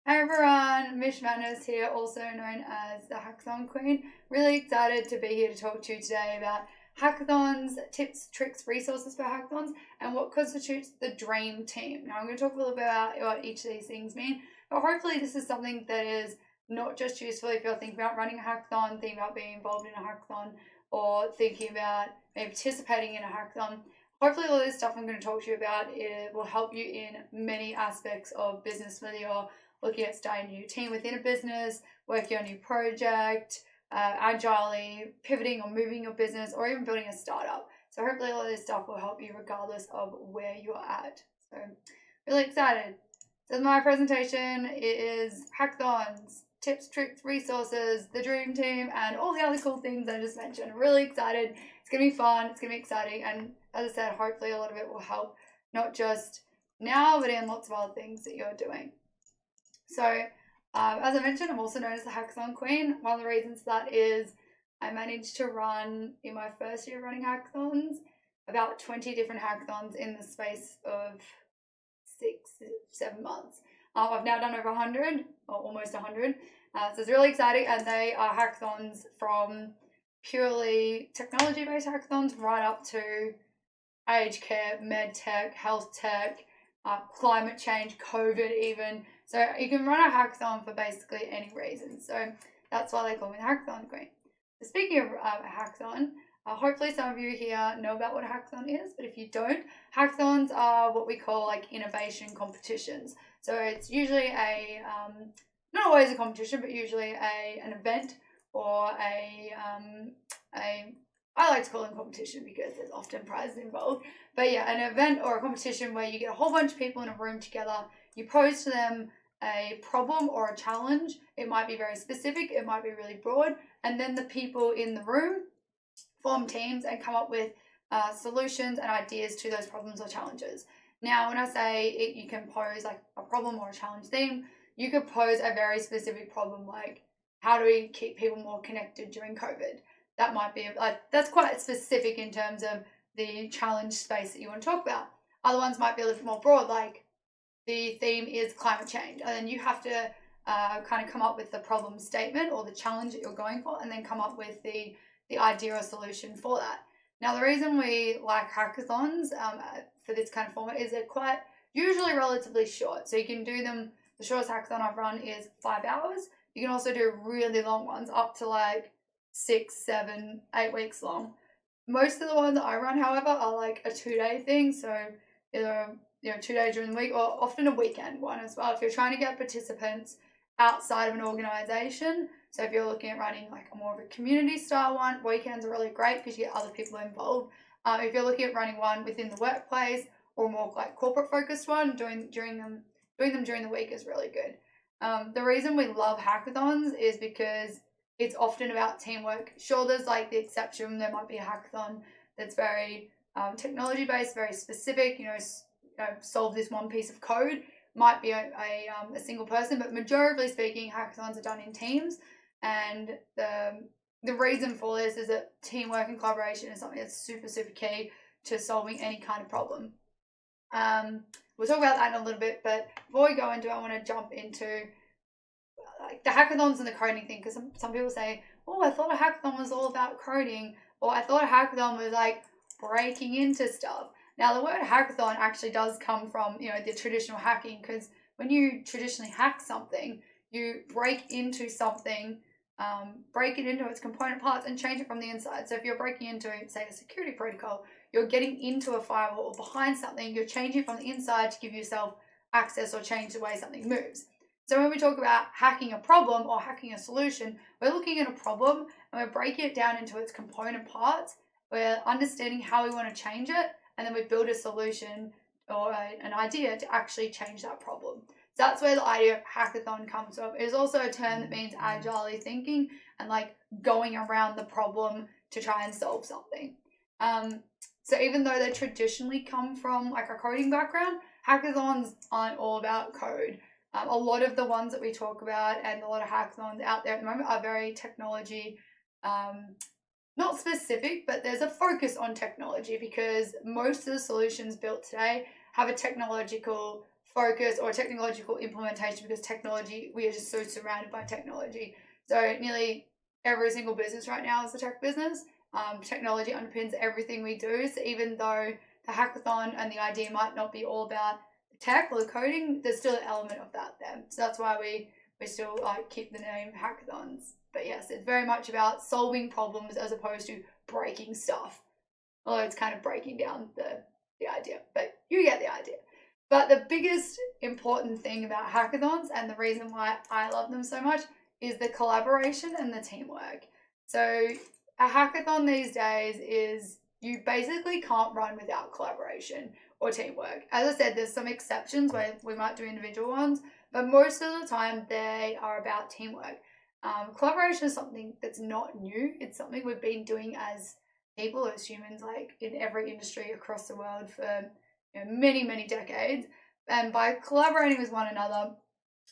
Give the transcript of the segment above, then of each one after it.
Hi everyone, MishManners here, also known as the Hackathon Queen. Really excited to be here to talk to you today about hackathons, tips, tricks, resources for hackathons, and what constitutes the dream team. Now I'm going to talk a little bit about what each of these things mean, but hopefully this is something that is not just useful if you're thinking about running a hackathon, thinking about being involved in a hackathon, or thinking about maybe participating in a hackathon. Hopefully all this stuff I'm going to talk to you about will help you in many aspects of business, whether you're looking at starting a new team within a business, working on a new project, agilely pivoting or moving your business, or even building a startup. So hopefully all of this stuff will help you regardless of where you're at. So really excited. So my presentation is hackathons, tips, tricks, resources, the dream team, and all the other cool things I just mentioned. I'm really excited. It's going to be fun. It's going to be exciting. And as I said, hopefully a lot of it will help, not just now, but in lots of other things that you're doing. So, as I mentioned, I'm also known as the Hackathon Queen. One of the reasons for that is I managed to run, in my first year of running hackathons, about 20 different hackathons in the space of 6-7 months. I've now done over 100, or almost 100. So it's really exciting, and they are hackathons from purely technology-based hackathons right up to aged care, med tech, health tech, climate change, COVID even. So you can run a hackathon for basically any reason. So that's why they call me the Hackathon Queen. So speaking of a hackathon, hopefully some of you here know about what a hackathon is, but if you don't, hackathons are what we call like innovation competitions. So it's usually not always a competition, but usually an event or I like to call them competition because there's often prizes involved. But yeah, an event or a competition where you get a whole bunch of people in a room together, you pose to them a problem or a challenge. It might be very specific, it might be really broad, and then the people in the room form teams and come up with solutions and ideas to those problems or challenges. Now, when I say you can pose like a problem or a challenge theme, you could pose a very specific problem like, how do we keep people more connected during COVID? That might be like, that's quite specific in terms of the challenge space that you want to talk about. Other ones might be a little bit more broad, like the theme is climate change, and then you have to kind of come up with the problem statement or the challenge that you're going for, and then come up with the idea or solution for that. Now, the reason we like hackathons for this kind of format is they're quite usually relatively short. So you can do them, the shortest hackathon I've run is 5 hours. You can also do really long ones up to like 6, 7, 8 weeks long. Most of the ones that I run, however, are like a 2-day thing. So either 2 days during the week or often a weekend one as well. If you're trying to get participants outside of an organization, so if you're looking at running like a more of a community style one, weekends are really great because you get other people involved. If you're looking at running one within the workplace or more like corporate focused one, doing them during the week is really good. The reason we love hackathons is because it's often about teamwork. Sure, there's like the exception. There might be a hackathon that's very technology based, very specific. Solve this one piece of code. Might be a single person, but majority speaking, hackathons are done in teams. And the reason for this is that teamwork and collaboration is something that's super, super key to solving any kind of problem. We'll talk about that in a little bit, but before we go into it, I want to jump into like the hackathons and the coding thing, because some people say, oh, I thought a hackathon was all about coding, or I thought a hackathon was like breaking into stuff. Now, the word hackathon actually does come from, the traditional hacking, because when you traditionally hack something, you break into something, break it into its component parts and change it from the inside. So if you're breaking into, say, a security protocol, you're getting into a firewall or behind something, you're changing it from the inside to give yourself access or change the way something moves. So when we talk about hacking a problem or hacking a solution, we're looking at a problem and we're breaking it down into its component parts. We're understanding how we want to change it, and then we build a solution or an idea to actually change that problem. So that's where the idea of hackathon comes from. It is also a term that means agilely thinking and like going around the problem to try and solve something. So even though they traditionally come from like a coding background, hackathons aren't all about code. A lot of the ones that we talk about and a lot of hackathons out there at the moment are very technology, not specific, but there's a focus on technology because most of the solutions built today have a technological focus or a technological implementation, because technology, we are just so surrounded by technology. So nearly every single business right now is a tech business. Technology underpins everything we do. So even though the hackathon and the idea might not be all about the tech or the coding, there's still an element of that there. So that's why we still keep the name hackathons. But yes, it's very much about solving problems as opposed to breaking stuff. Although it's kind of breaking down the idea, but you get the idea. But the biggest important thing about hackathons, and the reason why I love them so much, is the collaboration and the teamwork. So a hackathon these days is, you basically can't run without collaboration or teamwork. As I said, there's some exceptions where we might do individual ones, but most of the time they are about teamwork. Collaboration is something that's not new. It's something we've been doing as people, as humans, like in every industry across the world for many, many decades. And by collaborating with one another,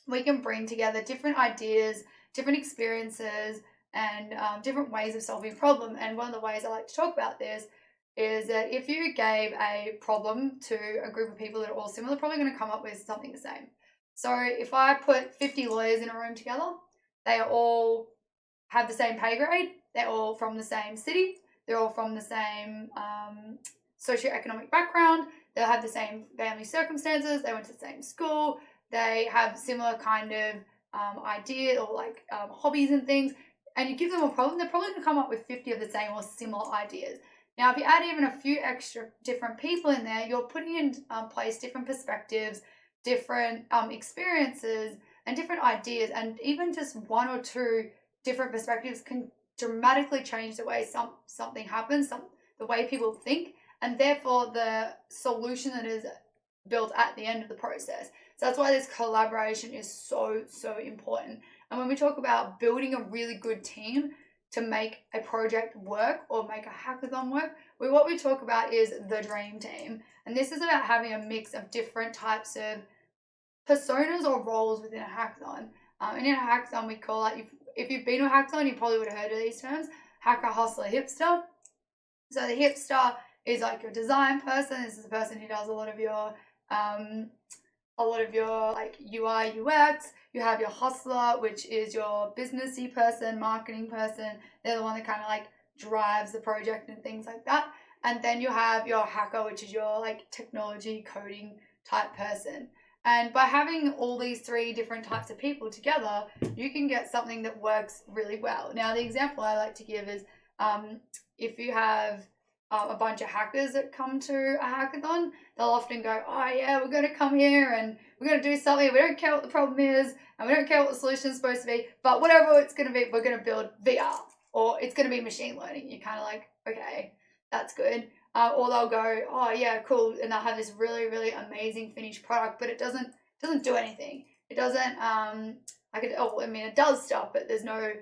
we can bring together different ideas, different experiences, and different ways of solving a problem. And one of the ways I like to talk about this is that if you gave a problem to a group of people that are all similar, they're probably going to come up with something the same. So if I put 50 lawyers in a room together, they all have the same pay grade, they're all from the same city, they're all from the same socioeconomic background, they'll have the same family circumstances, they went to the same school, they have similar kind of ideas or like hobbies and things, and you give them a problem, they're probably going to come up with 50 of the same or similar ideas. Now, if you add even a few extra different people in there, you're putting in place different perspectives, different experiences, and different ideas, and even just one or two different perspectives can dramatically change the way something happens, the way people think, and therefore the solution that is built at the end of the process. So that's why this collaboration is so, so important. And when we talk about building a really good team to make a project work or make a hackathon work, what we talk about is the dream team. And this is about having a mix of different types of personas or roles within a hackathon. And in a hackathon, we call it, if you've been to a hackathon, you probably would have heard of these terms: hacker, hustler, hipster. So the hipster is like your design person. This is the person who does a lot of your like UI, UX. You have your hustler, which is your businessy person, marketing person. They're the one that kind of like drives the project and things like that. And then you have your hacker, which is your like technology coding type person. And by having all these three different types of people together, you can get something that works really well. Now, the example I like to give is if you have a bunch of hackers that come to a hackathon, they'll often go, oh yeah, we're going to come here and we're going to do something. We don't care what the problem is and we don't care what the solution is supposed to be, but whatever it's going to be, we're going to build VR, or it's going to be machine learning. You're kind of like, okay, that's good. Or they'll go, oh yeah, cool, and they'll have this really, really amazing finished product, but it doesn't do anything. It doesn't it does stuff, but there's no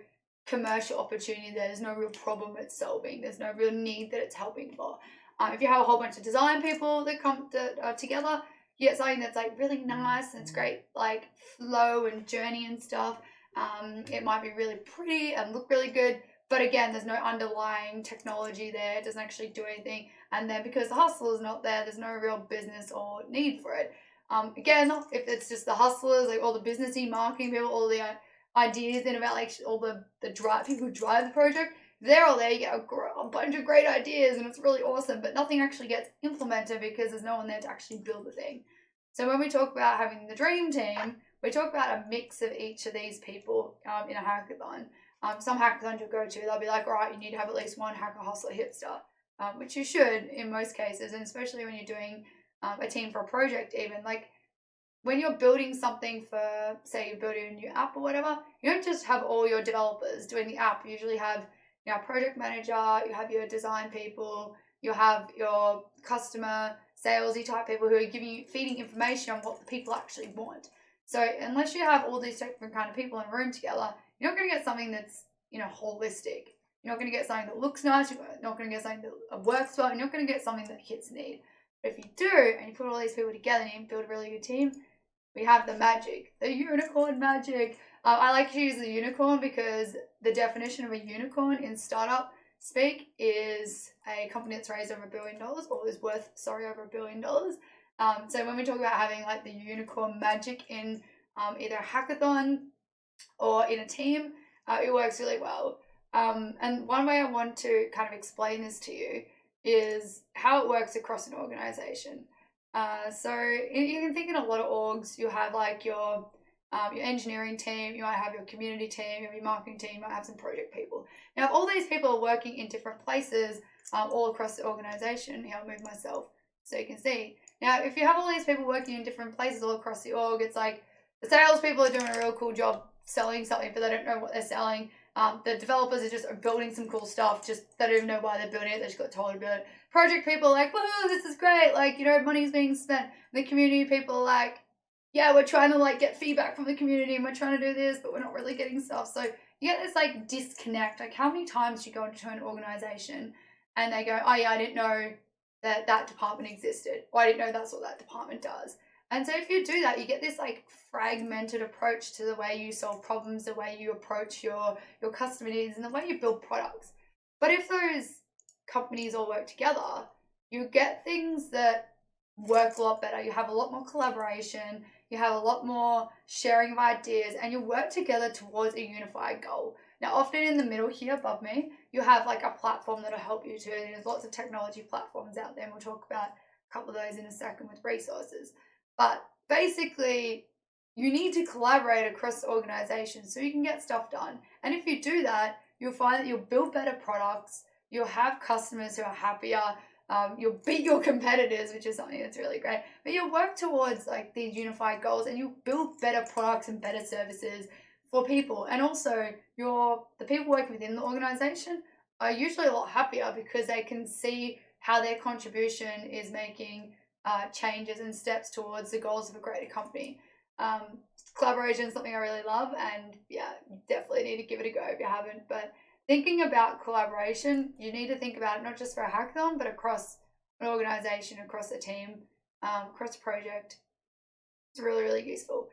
commercial opportunity there. There's no real problem it's solving. There's no real need that it's helping for. If you have a whole bunch of design people that come together, you get something that's like really nice and it's great, like flow and journey and stuff. It might be really pretty and look really good, but again, there's no underlying technology there. It doesn't actually do anything. And then because the hustle is not there, there's no real business or need for it. Again, if it's just the hustlers, like all the businessy marketing people, all the ideas and about like all the people who drive the project, they're all there. You get a bunch of great ideas and it's really awesome, but nothing actually gets implemented because there's no one there to actually build the thing. So when we talk about having the dream team, we talk about a mix of each of these people in a hackathon. Some hackathons you'll go to, they'll be like, all right, you need to have at least one hacker, hustler, hipster, which you should in most cases, and especially when you're doing a team for a project even. Like when you're building something for, say you're building a new app or whatever, you don't just have all your developers doing the app. You usually have a project manager, you have your design people, you have your customer, salesy type people who are feeding information on what the people actually want. So unless you have all these different kind of people in a room together, you're not going to get something that's, holistic. You're not going to get something that looks nice. You're not going to get something that works well. You're not going to get something that hits need. But if you do, and you put all these people together and you build a really good team, we have the magic, the unicorn magic. I like to use the unicorn because the definition of a unicorn in startup speak is a company that's raised over $1 billion, or is worth, over $1 billion. So when we talk about having like the unicorn magic in either a hackathon or in a team, it works really well. And one way I want to kind of explain this to you is how it works across an organization. So you can think in a lot of orgs, you have like your engineering team, you might have your community team, you have your marketing team, you might have some project people. Now, if all these people are working in different places all across the organization, here I'll move myself so you can see. Now, if you have all these people working in different places all across the org, it's like the salespeople are doing a real cool job selling something, but they don't know what they're selling. The developers are just building some cool stuff, just they don't even know why they're building it, they just got told to build it. Project people are like, whoa, this is great, like, you know, money's being spent. And the community people are like, yeah, we're trying to like get feedback from the community and we're trying to do this, but we're not really getting stuff. So you get this like disconnect. Like, how many times do you go into an organization and they go, oh yeah, I didn't know that department existed, or I didn't know that's what that department does. And so if you do that, you get this like fragmented approach to the way you solve problems, the way you approach your customer needs, and the way you build products. But if those companies all work together, you get things that work a lot better. You have a lot more collaboration, you have a lot more sharing of ideas, and you work together towards a unified goal. Now, often in the middle here above me, you have like a platform that'll help you too. There's lots of technology platforms out there, and we'll talk about a couple of those in a second with resources. But basically, you need to collaborate across the organization so you can get stuff done. And if you do that, you'll find that you'll build better products, you'll have customers who are happier, you'll beat your competitors, which is something that's really great. But you'll work towards like these unified goals, and you'll build better products and better services for people. And also, the people working within the organization are usually a lot happier because they can see how their contribution is making changes and steps towards the goals of a greater company. Collaboration is something I really love, and yeah, you definitely need to give it a go if you haven't. But thinking about collaboration, you need to think about it not just for a hackathon, but across an organization, across a team, across a project. It's really, really useful.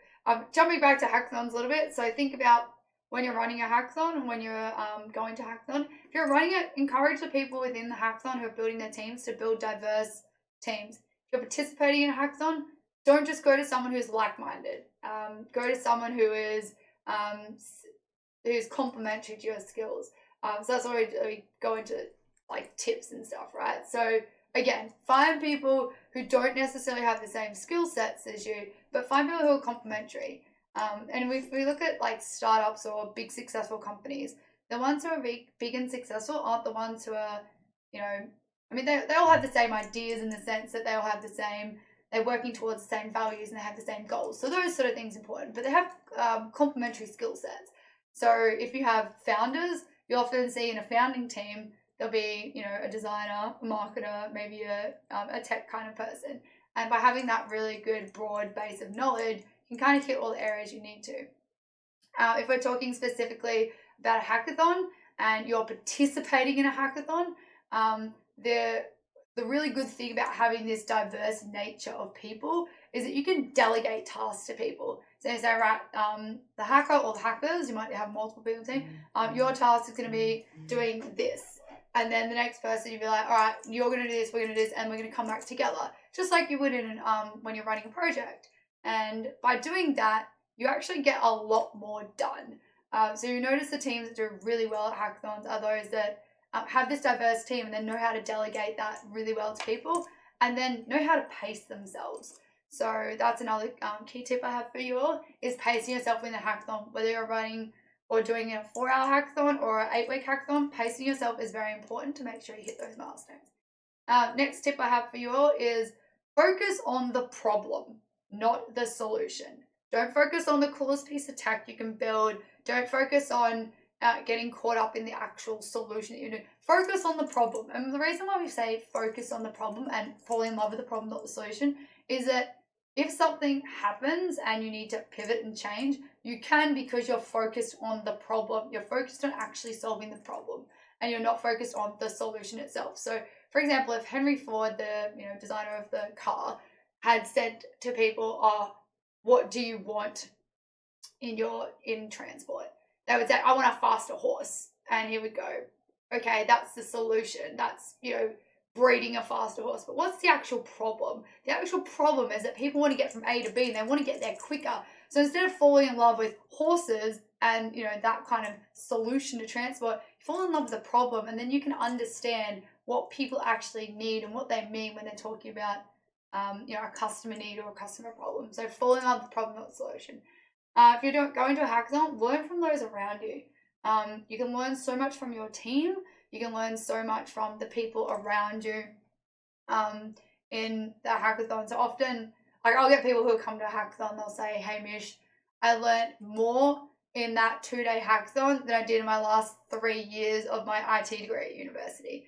Jumping back to hackathons a little bit, so think about when you're running a hackathon and when you're going to hackathon. If you're running it, encourage the people within the hackathon who are building their teams to build diverse teams. If you're participating in a hackathon, don't just go to someone who's like-minded. Go to someone who is who's complementary to your skills. So that's why we go into like tips and stuff, right? So again, find people who don't necessarily have the same skill sets as you, but find people who are complementary. And if we look at like startups or big successful companies, the ones who are big and successful aren't the ones who are, you know, I mean, they all have the same ideas in the sense that they all have the same, they're working towards the same values and they have the same goals. So those sort of things are important, but they have complementary skill sets. So if you have founders, you'll often see in a founding team, there'll be, you know, a designer, a marketer, maybe a tech kind of person. And by having that really good broad base of knowledge, you can kind of hit all the areas you need to. If we're talking specifically about a hackathon and you're participating in a hackathon, the really good thing about having this diverse nature of people is that you can delegate tasks to people. So you say, right, the hacker or the hackers, you might have multiple people in the team, your task is going to be doing this. And then the next person, you'll be like, all right, you're going to do this, we're going to do this, and we're going to come back together. Just like you would in when you're running a project. And by doing that, you actually get a lot more done. So you notice the teams that do really well at hackathons are those that have this diverse team and then know how to delegate that really well to people and then know how to pace themselves. So that's another key tip I have for you all, is pacing yourself in a hackathon. Whether you're running or doing a 4-hour hackathon or an 8-week hackathon, pacing yourself is very important to make sure you hit those milestones. Next tip I have for you all is focus on the problem, not the solution. Don't focus on the coolest piece of tech you can build. Don't focus on getting caught up in the actual solution that you do. Focus on the problem. And the reason why we say focus on the problem and fall in love with the problem, not the solution, is that if something happens and you need to pivot and change, you can, because you're focused on the problem. You're focused on actually solving the problem and you're not focused on the solution itself. So for example, if Henry Ford, the designer of the car, had said to people, oh, what do you want in transport? They would say, I want a faster horse. And he would go, okay, that's the solution. That's, breeding a faster horse. But what's the actual problem? The actual problem is that people want to get from A to B and they want to get there quicker. So instead of falling in love with horses and, you know, that kind of solution to transport, you fall in love with the problem, and then you can understand what people actually need and what they mean when they're talking about, you know, a customer need or a customer problem. So fall in love with the problem, not the solution. If you're going to a hackathon, learn from those around you. You can learn so much from your team. You can learn so much from the people around you in the hackathon. So often, like, I'll get people who come to a hackathon, they'll say, hey, Mish, I learned more in that 2-day hackathon than I did in my last 3 years of my IT degree at university.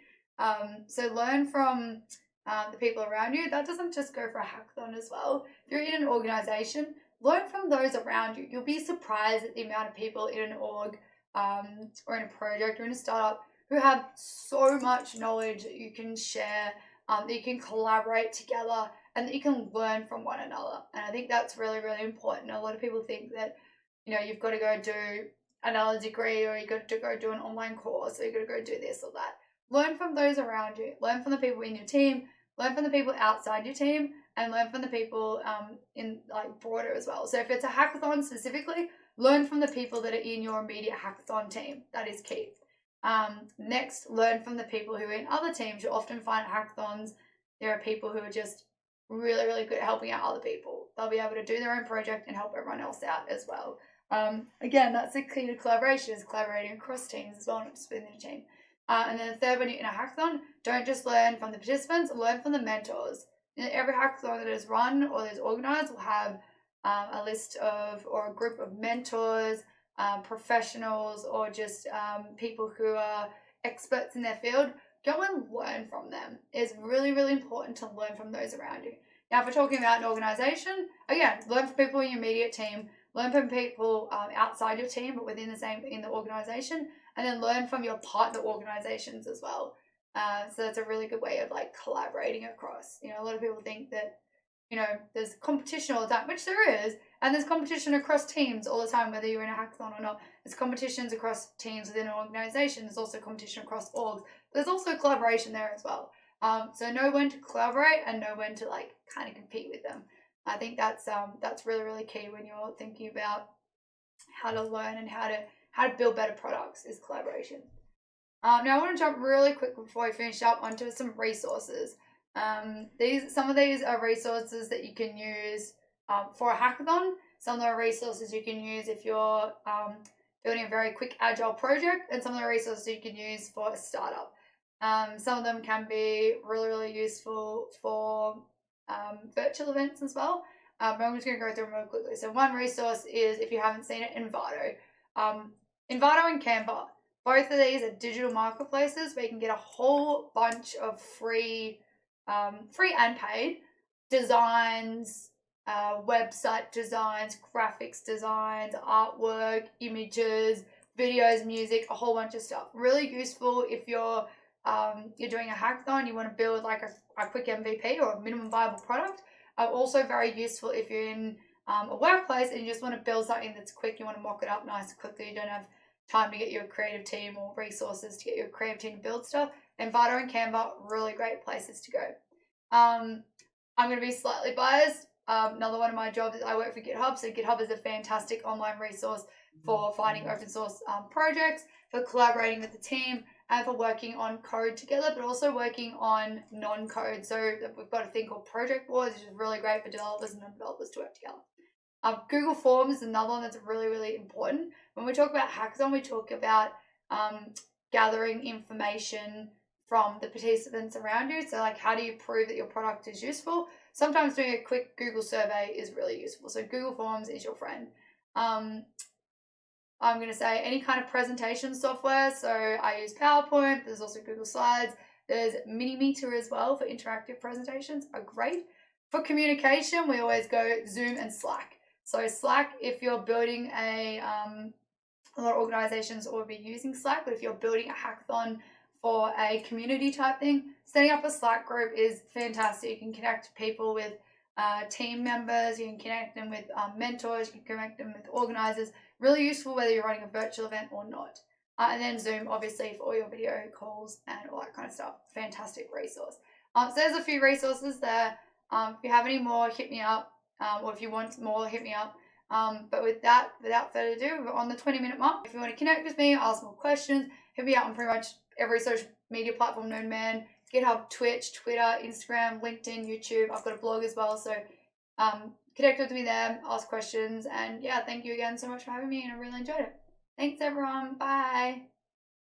So learn from the people around you. That doesn't just go for a hackathon as well. If you're in an organization, learn from those around you. You'll be surprised at the amount of people in an org or in a project or in a startup who have so much knowledge that you can share, that you can collaborate together, and that you can learn from one another. And I think that's really, really important. A lot of people think that, you know, you've got to go do another degree, or you've got to go do an online course, or you've got to go do this or that. Learn from those around you. Learn from the people in your team. Learn from the people outside your team, and learn from the people in, like, broader as well. So if it's a hackathon specifically, learn from the people that are in your immediate hackathon team. That is key. Next, learn from the people who are in other teams. You'll often find at hackathons there are people who are just really, really good at helping out other people. They'll be able to do their own project and help everyone else out as well. Again, that's the key to collaboration, is collaborating across teams as well, not just within a team. And then the third, when you're in a hackathon, don't just learn from the participants, learn from the mentors. You know, every hackathon that is run or that is organized will have a list of, or a group of mentors, professionals, or just people who are experts in their field. Go and learn from them. It's really, really important to learn from those around you. Now, if we're talking about an organization, again, learn from people in your immediate team, learn from people outside your team, but within in the organization, and then learn from your partner organizations as well. So that's a really good way of, like, collaborating across. You know, a lot of people think that, you know, there's competition all the time, which there is, and there's competition across teams all the time, whether you're in a hackathon or not. There's competitions across teams within an organization. There's also competition across orgs. There's also collaboration there as well. So know when to collaborate and know when to, like, kind of compete with them. I think that's really, really key when you're thinking about how to learn and how to build better products, is collaboration. Now I want to jump really quick before I finish up onto some resources. Some of these are resources that you can use for a hackathon. Some of the resources you can use if you're building a very quick agile project, and some of the resources you can use for a startup. Some of them can be really, really useful for virtual events as well. But I'm just going to go through them real quickly. So one resource is, if you haven't seen it, Envato. Envato and Canva. Both of these are digital marketplaces where you can get a whole bunch of free and paid designs, website designs, graphics designs, artwork, images, videos, music, a whole bunch of stuff. Really useful if you're doing a hackathon, you want to build like a quick MVP or a minimum viable product. Also very useful if you're in a workplace and you just want to build something that's quick, you want to mock it up nice and quickly, you don't have time to get your creative team or resources to get your creative team to build stuff. Envato and Canva, really great places to go. I'm going to be slightly biased. Another one of my jobs is I work for GitHub, so GitHub is a fantastic online resource for finding open source projects, for collaborating with the team, and for working on code together, but also working on non-code. So we've got a thing called project boards, which is really great for developers and non-developers to work together. Google Forms is another one that's really, really important. When we talk about Hackathon, we talk about gathering information from the participants around you. So, like, how do you prove that your product is useful? Sometimes doing a quick Google survey is really useful. So Google Forms is your friend. I'm going to say any kind of presentation software. So I use PowerPoint. There's also Google Slides. There's Minimeter as well for interactive presentations, are great. For communication, we always go Zoom and Slack. So Slack, if you're building a lot of organizations will be using Slack, but if you're building a hackathon for a community type thing, setting up a Slack group is fantastic. You can connect people with team members, you can connect them with mentors, you can connect them with organizers. Really useful whether you're running a virtual event or not. And then Zoom, obviously, for all your video calls and all that kind of stuff. Fantastic resource. So there's a few resources there. If you have any more, hit me up. Or if you want more, hit me up. But with that, without further ado, we're on the 20-minute mark. If you want to connect with me, ask more questions, hit me out on pretty much every social media platform known man. GitHub, Twitch, Twitter, Instagram, LinkedIn, YouTube. I've got a blog as well, so connect with me there, ask questions, and yeah, thank you again so much for having me, and I really enjoyed it. Thanks everyone, bye.